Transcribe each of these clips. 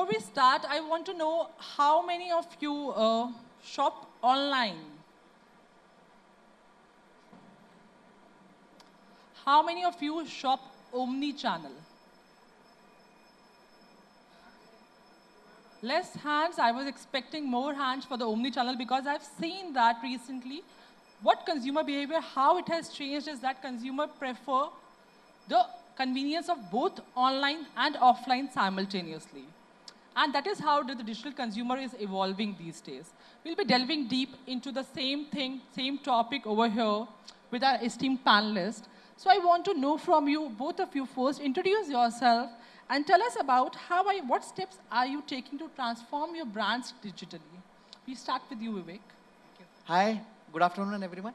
before we start, I want to know how many of you shop online? How many of you shop omni-channel? Less hands. I was expecting more hands for the omni-channel because I've seen that recently. What consumer behavior, how it has changed is that consumer prefer the convenience of both online and offline simultaneously. And that is how the digital consumer is evolving these days. We'll be delving deep into the same thing, same topic over here with our esteemed panelists. So I want to know from you, both of you first, introduce yourself and tell us about what steps are you taking to transform your brands digitally. We start with you, Vivek. Hi, good afternoon, everyone.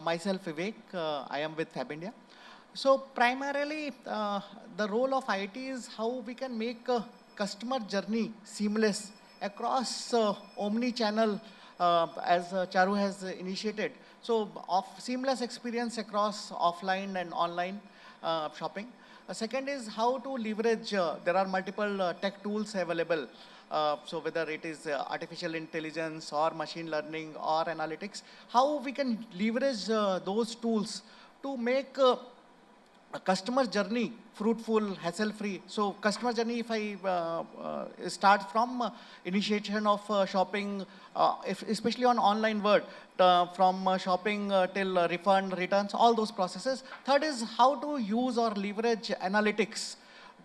Myself, Vivek. I am with FabIndia. So primarily, the role of IT is how we can make a customer journey seamless across omni-channel, as Charu has initiated. So seamless experience across offline and online shopping. Second is how to leverage, there are multiple tech tools available. So whether it is artificial intelligence or machine learning or analytics, how we can leverage those tools to make a customer journey fruitful, hassle-free. So customer journey, if I start from initiation of shopping, especially on online world, from shopping till refund, returns, all those processes. Third is how to use or leverage analytics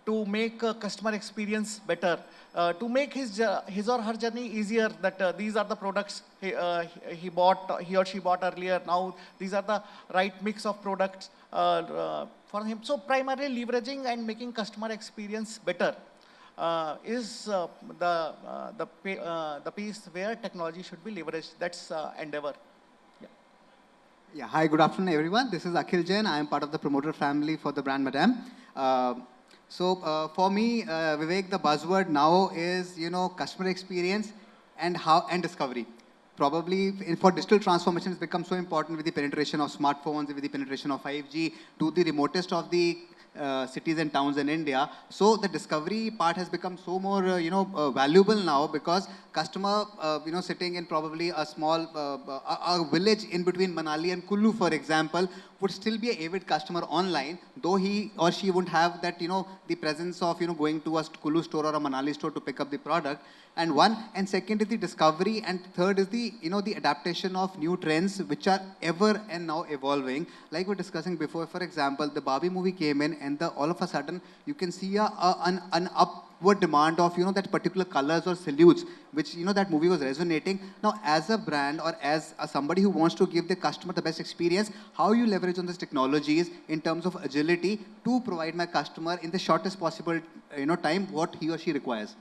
to make customer experience better, to make his or her journey easier, that these are the products he or she bought earlier. Now these are the right mix of products for him. So primarily leveraging and making customer experience better is the piece where technology should be leveraged. That's endeavor. Yeah. Hi, good afternoon, everyone. This is Akhil Jain. I am part of the promoter family for the brand Madame. For me, Vivek, the buzzword now is, customer experience and discovery. Probably for digital transformation, it's become so important with the penetration of smartphones, with the penetration of 5G to the remotest of the cities and towns in India. So the discovery part has become so more, valuable now, because customer, sitting in probably a small a village in between Manali and Kullu, for example, would still be an avid customer online, though he or she wouldn't have that, the presence of, going to a Kullu store or a Manali store to pick up the product. And second is the discovery, and third is the, the adaptation of new trends which are ever and now evolving. Like we were discussing before, for example, the Barbie movie came in, and all of a sudden you can see an upward demand of, that particular colors or silhouettes, which, that movie was resonating. Now, as a brand or as somebody who wants to give the customer the best experience, how you leverage on these technologies in terms of agility to provide my customer in the shortest possible, time what he or she requires.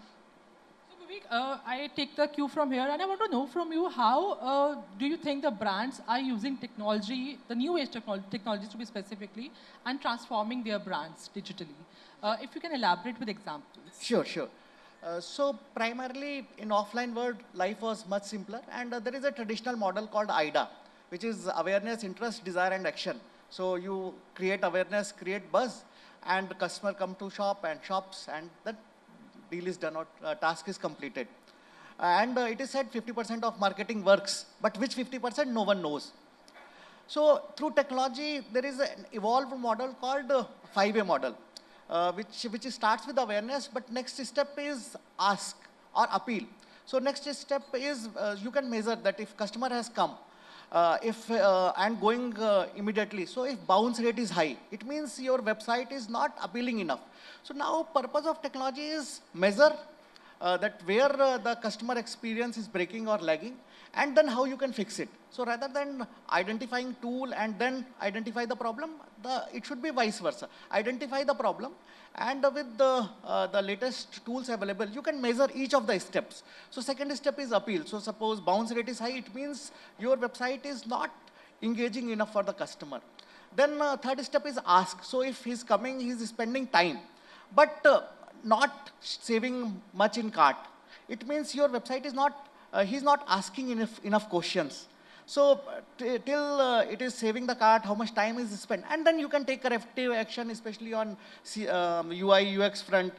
I take the cue from here, and I want to know from you, how do you think the brands are using technology, the new age technologies to be specifically, and transforming their brands digitally? If you can elaborate with examples. Sure. So primarily in offline world, life was much simpler, and there is a traditional model called IDA, which is awareness, interest, desire, and action. So you create awareness, create buzz, and the customer come to shop and shops, and that deal is done or task is completed. And it is said 50% of marketing works, but which 50% no one knows. So through technology, there is an evolved model called 5A model, which starts with awareness, but next step is ask or appeal. So next step is you can measure that if customer has come, and going immediately. So if bounce rate is high, it means your website is not appealing enough. So now purpose of technology is measure that where the customer experience is breaking or lagging, and then how you can fix it. So rather than identifying tool and then identify the problem, it should be vice versa. Identify the problem, and with the latest tools available, you can measure each of the steps. So second step is appeal. So suppose bounce rate is high, it means your website is not engaging enough for the customer. Then third step is ask. So if he's coming, he's spending time, but not saving much in cart. It means your website is not, he's not asking enough questions. So till it is saving the cart, how much time is spent, and then you can take corrective action, especially on UI, UX front,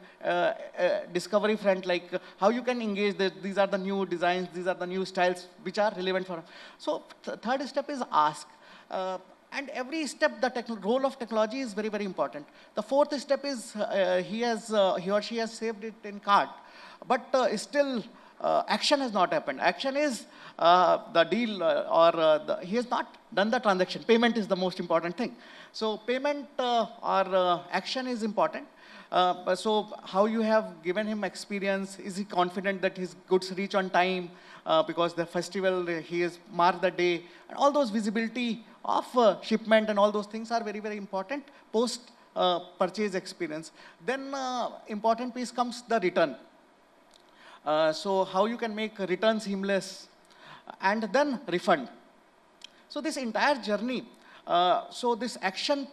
discovery front, like how you can engage. These are the new designs, these are the new styles which are relevant for. So third step is ask. And every step, the role of technology is very, very important. The fourth step is he or she has saved it in cart, but still action has not happened. Action is the deal he has not done the transaction. Payment is the most important thing. So payment or action is important. So how you have given him experience, is he confident that his goods reach on time because the festival, he has marked the day, and all those visibility of shipment and all those things are very, very important post purchase experience. Then important piece comes the return. So how you can make return seamless, and then refund. So this entire journey, so this action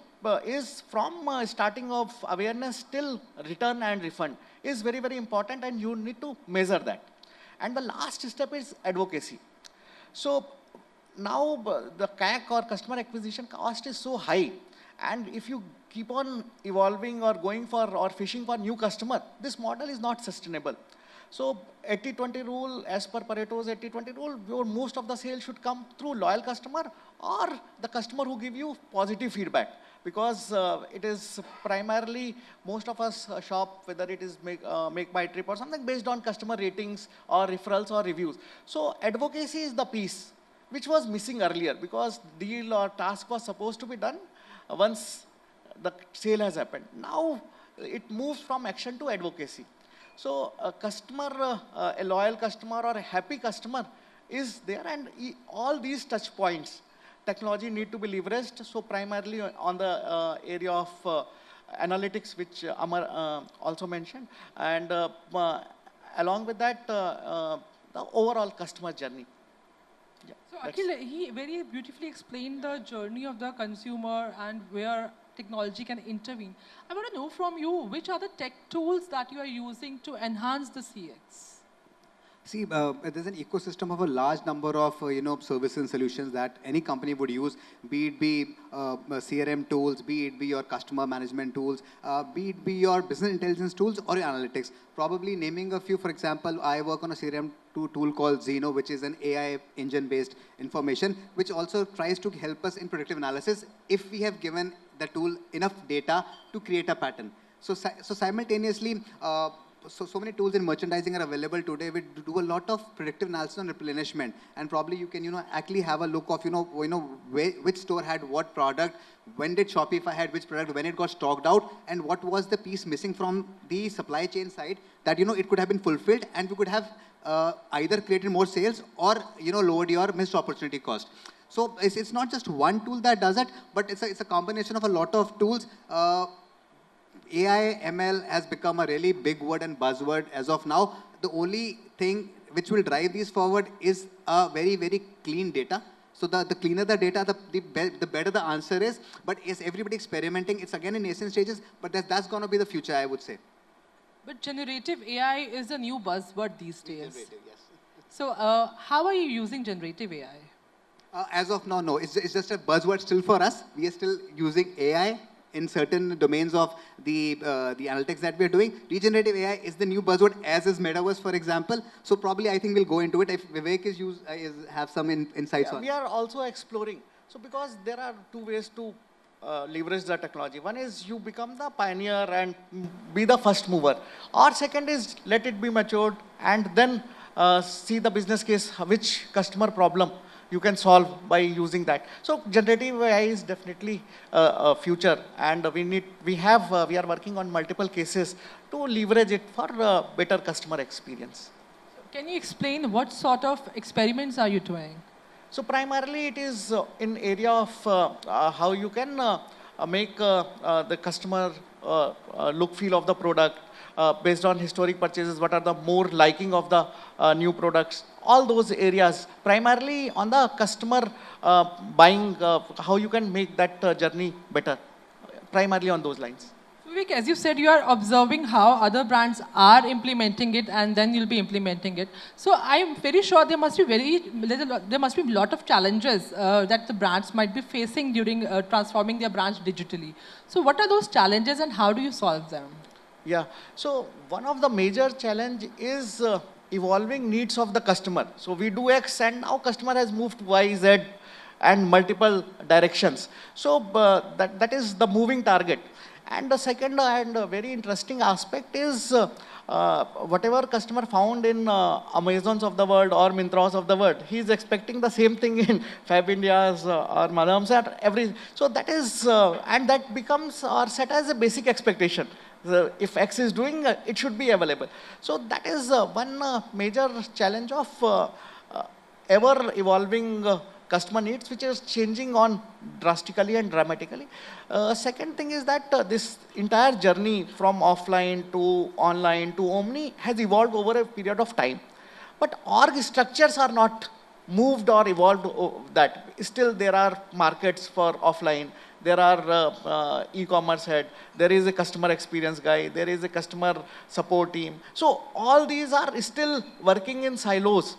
is from starting of awareness till return and refund is very, very important, and you need to measure that. And the last step is advocacy. So now the CAC or customer acquisition cost is so high, and if you keep on evolving or going for or fishing for new customer, this model is not sustainable. So 80-20 rule, as per Pareto's 80-20 rule, most of the sales should come through loyal customer or the customer who give you positive feedback. Because it is primarily, most of us shop, whether it is make my trip or something, based on customer ratings or referrals or reviews. So advocacy is the piece which was missing earlier, because deal or task was supposed to be done once the sale has happened. Now it moves from action to advocacy. So a customer, a loyal customer or a happy customer is there, and all these touch points, technology need to be leveraged. So primarily on the area of analytics, which Amar also mentioned, and along with that, the overall customer journey. Yeah, so Akhil, he very beautifully explained the journey of the consumer and where technology can intervene. I want to know from you, which are the tech tools that you are using to enhance the CX? See, there's an ecosystem of a large number of services and solutions that any company would use, be it be CRM tools, be it be your customer management tools, be it be your business intelligence tools or your analytics. Probably naming a few, for example, I work on a CRM tool called Zeno, which is an AI engine-based information, which also tries to help us in predictive analysis if we have given the tool enough data to create a pattern. So simultaneously, so many tools in merchandising are available today. We do a lot of predictive analysis on replenishment, and probably you can actually have a look of which store had what product, when did Shopify had which product, when it got stocked out, and what was the piece missing from the supply chain side that it could have been fulfilled, and we could have either created more sales or lowered your missed opportunity cost. So it's not just one tool that does it, but it's a combination of a lot of tools. AI, ML has become a really big word and buzzword as of now. The only thing which will drive these forward is a very, very clean data. So the cleaner the data, the better the answer is. But is everybody experimenting? It's again in nascent stages, but that's going to be the future, I would say. But generative AI is a new buzzword these days. Generative, yes. So how are you using generative AI? As of now, no. It's just a buzzword still for us. We are still using AI in certain domains of the analytics that we're doing. Regenerative AI is the new buzzword, as is metaverse, for example. So probably I think we'll go into it if Vivek have some insights on it. We are also exploring. So because there are two ways to leverage the technology. One is you become the pioneer and be the first mover. Or second is let it be matured and then see the business case, which customer problem you can solve by using that. So generative AI is definitely a future, and we are working on multiple cases to leverage it for better customer experience. Can you explain what sort of experiments are you doing? So primarily it is in area of how you can make the customer look feel of the product based on historic purchases, what are the more liking of the new products, all those areas, primarily on the customer buying, how you can make that journey better, primarily on those lines. Vivek, as you said, you are observing how other brands are implementing it, and then you'll be implementing it. So I'm very sure there must be a lot of challenges that the brands might be facing during transforming their brands digitally. So what are those challenges, and how do you solve them? Yeah, so one of the major challenge is evolving needs of the customer. So we do X and now customer has moved to Y, Z and multiple directions. So that is the moving target. And the second and very interesting aspect is whatever customer found in Amazons of the world or Mintras of the world, he is expecting the same thing in FabIndia's or Madam's and every. So that is, and that becomes or set as a basic expectation. If X is doing, it should be available. So that is one major challenge of ever evolving customer needs, which is changing on drastically and dramatically. Second thing is that this entire journey from offline to online to omni has evolved over a period of time. But org structures are not moved or evolved that. Still there are markets for offline. There are e-commerce head, there is a customer experience guy, there is a customer support team. So all these are still working in silos.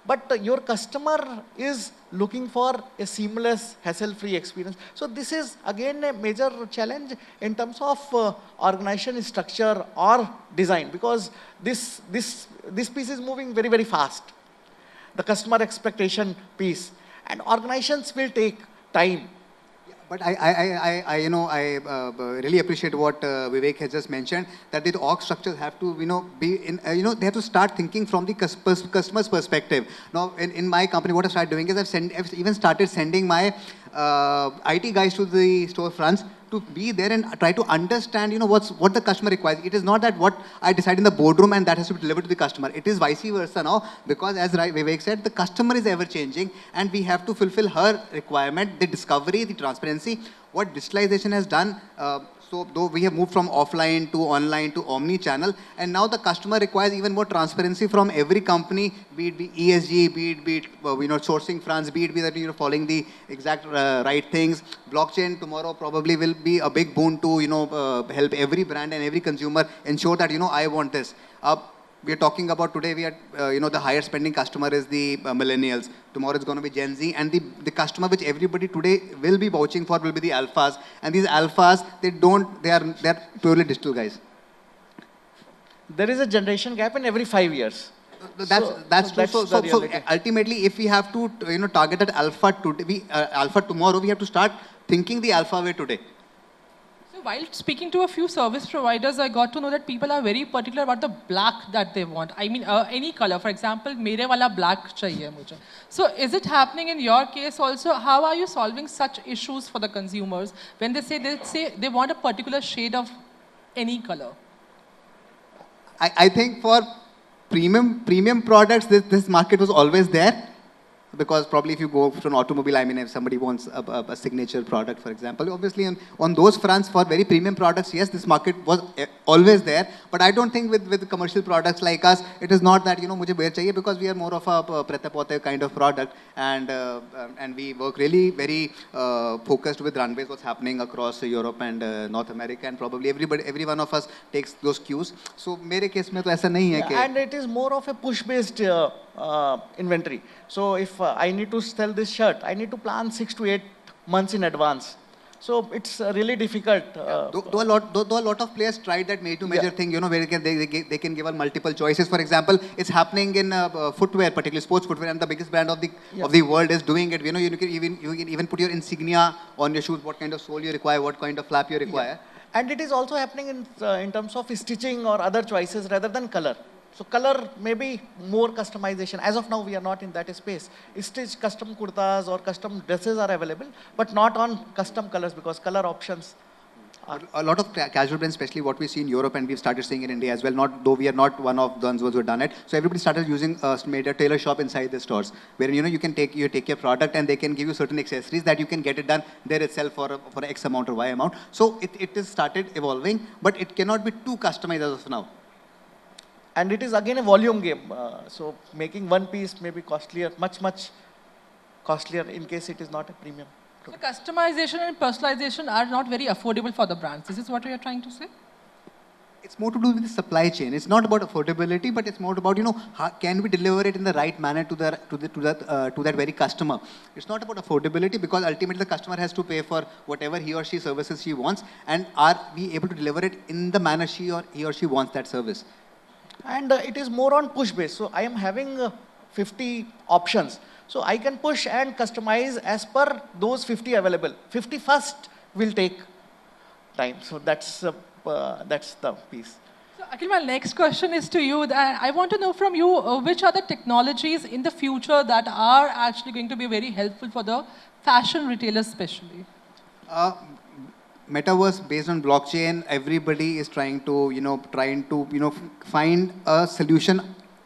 But your customer is looking for a seamless, hassle-free experience. So this is again a major challenge in terms of organization structure or design, because this piece is moving very, very fast. The customer expectation piece. And organizations will take time. But I really appreciate what Vivek has just mentioned, that the org structures have to, be in, they have to start thinking from the customer's perspective. Now, in my company, what I started doing is I've even started sending my IT guys to the storefronts to be there and try to understand, what the customer requires. It is not that what I decide in the boardroom and that has to be delivered to the customer. It is vice versa now, because as Vivek said, the customer is ever changing and we have to fulfill her requirement, the discovery, the transparency. What digitalization has done, so though we have moved from offline to online to omni-channel, and now the customer requires even more transparency from every company, be it ESG, be it sourcing fronts, be it that you're following the exact right things. Blockchain tomorrow probably will be a big boon to help every brand and every consumer ensure that I want this. We are talking about today, we are, the higher spending customer is the millennials. Tomorrow it's going to be Gen Z. And the customer which everybody today will be vouching for will be the alphas. And these alphas, they're purely digital guys. There is a generation gap in every 5 years. That's true. So ultimately, if we have to, target that alpha today, alpha tomorrow, we have to start thinking the alpha way today. While speaking to a few service providers, I got to know that people are very particular about the black that they want. I mean, any color. For example, mere wala black chahiye mujhe. So is it happening in your case also? How are you solving such issues for the consumers when they say they want a particular shade of any color? I think for premium products, this market was always there. Because probably if you go to an automobile, I mean, if somebody wants a signature product, for example, obviously on those fronts for very premium products, yes, this market was always there. But I don't think with commercial products like us, it is not that, mujhe bear chahiye, because we are more of a preta-pote kind of product. And we work really very focused with runways, what's happening across Europe and North America. And probably every one of us takes those cues. So, mere case mein to aisa nahi hai. And it is more of a push-based inventory. So if I need to sell this shirt, I need to plan 6 to 8 months in advance. So it's really difficult. Though a lot of players tried that made-to-measure thing, where they can give us multiple choices. For example, it's happening in footwear, particularly sports footwear, and the biggest brand of the world is doing it. You can even put your insignia on your shoes, what kind of sole you require, what kind of flap you require. Yeah. And it is also happening in terms of stitching or other choices rather than color. So color may be more customization. As of now, we are not in that space. Stitch custom kurtas or custom dresses are available, but not on custom colors, because color options are... A lot of casual brands, especially what we see in Europe, and we've started seeing in India as well, though we are not one of the ones who have done it. So everybody started using made a tailor shop inside the stores, where you can take your product and they can give you certain accessories that you can get it done there itself for X amount or Y amount. So it is started evolving, but it cannot be too customized as of now. And it is again a volume game. So making one piece may be costlier, much costlier in case it is not a premium. So customization and personalization are not very affordable for the brands. This is what you are trying to say? It's more to do with the supply chain. It's not about affordability, but it's more about, how can we deliver it in the right manner to that very customer. It's not about affordability, because ultimately the customer has to pay for whatever he or she services she wants, and are we able to deliver it in the manner he or she wants that service. And it is more on push base. So I am having 50 options. So I can push and customize as per those 50 available. 51st will take time. So that's the piece. So Akhil, my next question is to you. I want to know from you, which are the technologies in the future that are actually going to be very helpful for the fashion retailers especially? Metaverse based on blockchain, everybody is trying to find a solution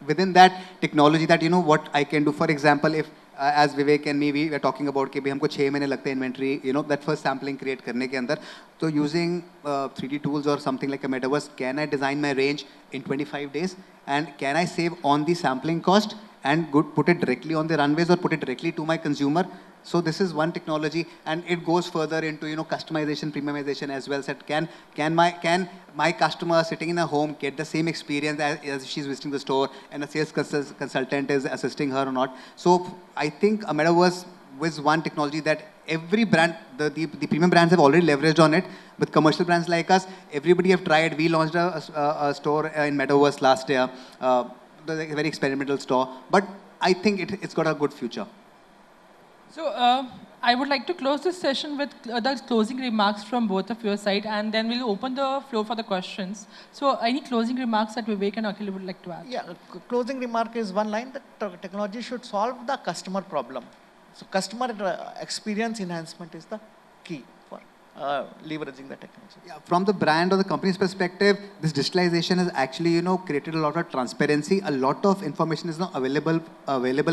within that technology that, what I can do. For example, if as Vivek and me, we were talking about कि हमको 6 महीने लगते हैं inventory, that first sampling create करने के अंदर. So using 3D tools or something like a metaverse, can I design my range in 25 days? And can I save on the sampling cost and put it directly on the runways or put it directly to my consumer? So this is one technology, and it goes further into customization, premiumization as well. That can my customer sitting in a home get the same experience as she's visiting the store, and a sales consultant is assisting her or not. So I think a metaverse was one technology that every brand, the premium brands have already leveraged on it. With commercial brands like us, everybody have tried. We launched a store in metaverse last year, a very experimental store. But I think it's got a good future. So I would like to close this session with the closing remarks from both of your side, and then we'll open the floor for the questions. So any closing remarks that Vivek and Akhil would like to add? Yeah, closing remark is one line that technology should solve the customer problem. So customer experience enhancement is the key for leveraging the technology. Yeah, from the brand or the company's perspective, this digitalization has actually, created a lot of transparency. A lot of information is now available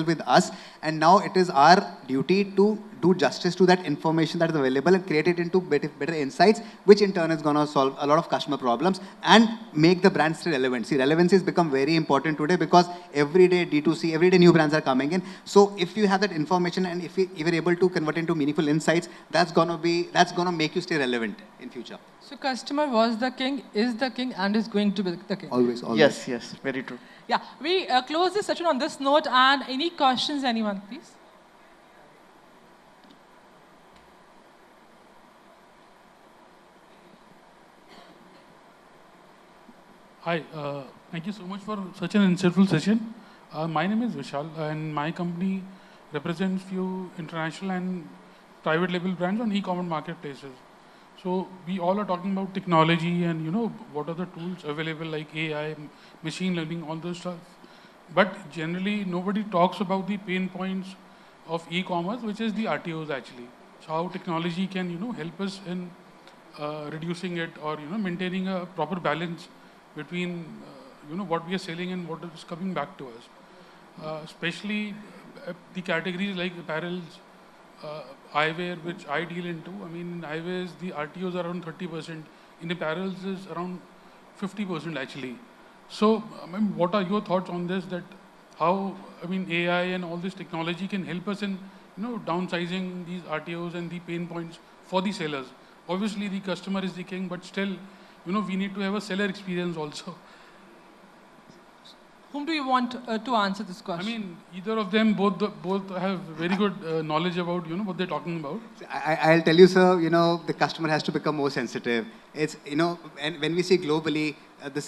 with us, and now it is our duty to do justice to that information that is available and create it into better insights, which in turn is going to solve a lot of customer problems and make the brand still relevant. See, relevancy has become very important today because every day D2C, every day new brands are coming in. So if you have that information and if you're able to convert into meaningful insights, that's going to make you stay relevant in future. So customer was the king, is the king, and is going to be the king. Always. Yes, very true. Yeah, we close this session on this note. And any questions, anyone, please? Hi, thank you so much for such an insightful session. My name is Vishal, and my company represents few international and private label brands on e-commerce marketplaces. So we all are talking about technology and what are the tools available like AI, machine learning, all those stuff. But generally nobody talks about the pain points of e-commerce, which is the RTOs actually. So how technology can help us in reducing it or maintaining a proper balance between what we are selling and what is coming back to us. Especially the categories like apparels, eyewear, which I deal into. I mean, in eyewears, the RTOs are around 30%. In apparels is around 50% actually. So, I mean, what are your thoughts on this? That how, AI and all this technology can help us in, downsizing these RTOs and the pain points for the sellers. Obviously, the customer is the king, but still, we need to have a seller experience also. Whom do you want to answer this question? I mean, either of them, both have very good knowledge about, what they're talking about. I'll tell you, sir, the customer has to become more sensitive. It's, and when we see globally,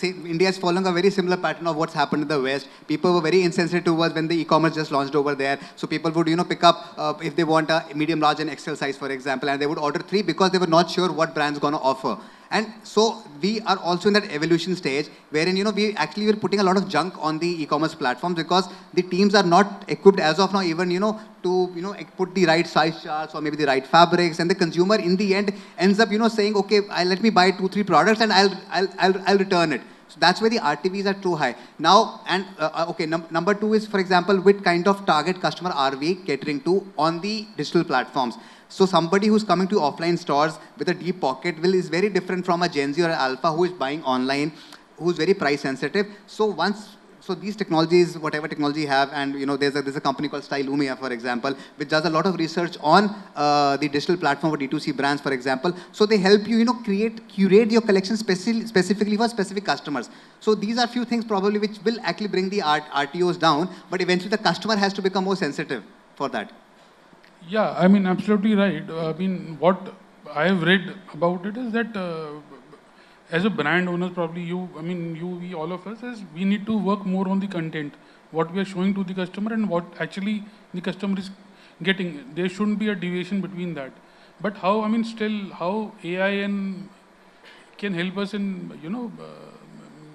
India is following a very similar pattern of what's happened in the West. People were very insensitive to us when the e-commerce just launched over there. So people would, pick up if they want a medium, large and XL size, for example, and they would order 3 because they were not sure what brand's going to offer. And so we are also in that evolution stage wherein, we actually were putting a lot of junk on the e-commerce platforms because the teams are not equipped as of now even, to, put the right size charts or maybe the right fabrics. And the consumer in the end ends up, saying, okay, let me buy 2-3 products and I'll return it. So that's where the RTVs are too high. Now, and okay, number 2 is, for example, which kind of target customer are we catering to on the digital platforms? So somebody who's coming to offline stores with a deep pocket is very different from a Gen Z or an Alpha who is buying online, who's very price sensitive. So once So these technologies, whatever technology you have, and there's a company called Stylumia, for example, which does a lot of research on the digital platform for D2C brands, for example. So they help you, curate your collection specifically for specific customers. So these are few things probably which will actually bring the RTOs down, but eventually the customer has to become more sensitive for that. Yeah, I mean, absolutely right. I mean, what I have read about it is that as a brand owner, probably we, all of us, is we need to work more on the content, what we are showing to the customer and what actually the customer is getting. There shouldn't be a deviation between that. But how, how AI can help us in,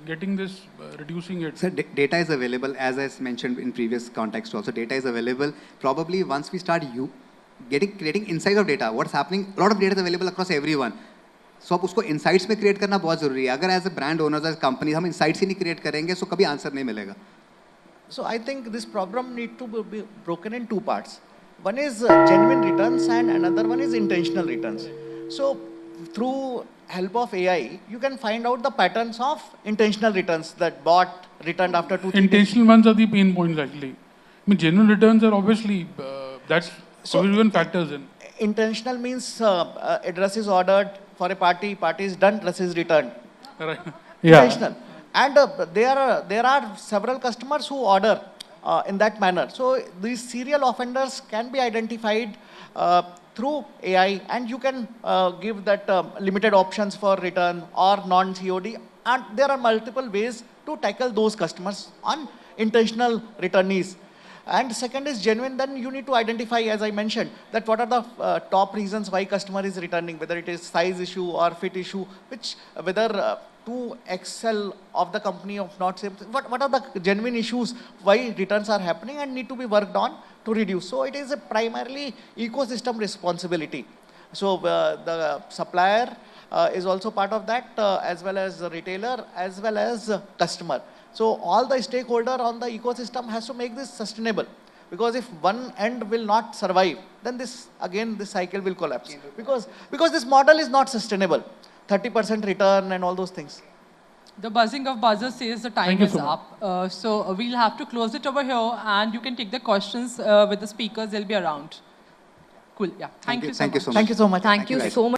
getting this, reducing it? So data is available, as I mentioned in previous context also. Data is available. Probably once we start creating insights of data, what's happening, a lot of data is available across everyone. So अब उसको insights में create करना बहुत ज़रूरी है. अगर as a brand owners, as a company, हम insights ही नहीं create करेंगे, so कभी answer नहीं मिलेगा. So I think this problem need to be broken in two parts. One is genuine returns and another one is intentional returns. So through help of AI, you can find out the patterns of intentional returns that bought, returned after 2-3 days. Intentional ones are the pain points actually. I mean, genuine returns are obviously, that's so everyone factors in. Intentional means a dress is ordered for a party is done, dress is returned. Right. Yeah. Intentional. And there are several customers who order in that manner. So these serial offenders can be identified through AI, and you can give that limited options for return or non-COD. And there are multiple ways to tackle those customers on intentional returnees. And second is genuine, then you need to identify, as I mentioned, that what are the top reasons why customer is returning, whether it is size issue or fit issue, whether to excel of the company of not same, what are the genuine issues why returns are happening and need to be worked on to reduce. So it is a primarily ecosystem responsibility. So the supplier is also part of that, as well as the retailer, as well as customer. So all the stakeholder on the ecosystem has to make this sustainable, because if one end will not survive, then this cycle will collapse, because this model is not sustainable. 30% return and all those things. The buzzing of buzzer says the time is up. So we'll have to close it over here, and you can take the questions with the speakers. They'll be around. Cool. Yeah. Thank you so much. Thank you so much. Thank you so much.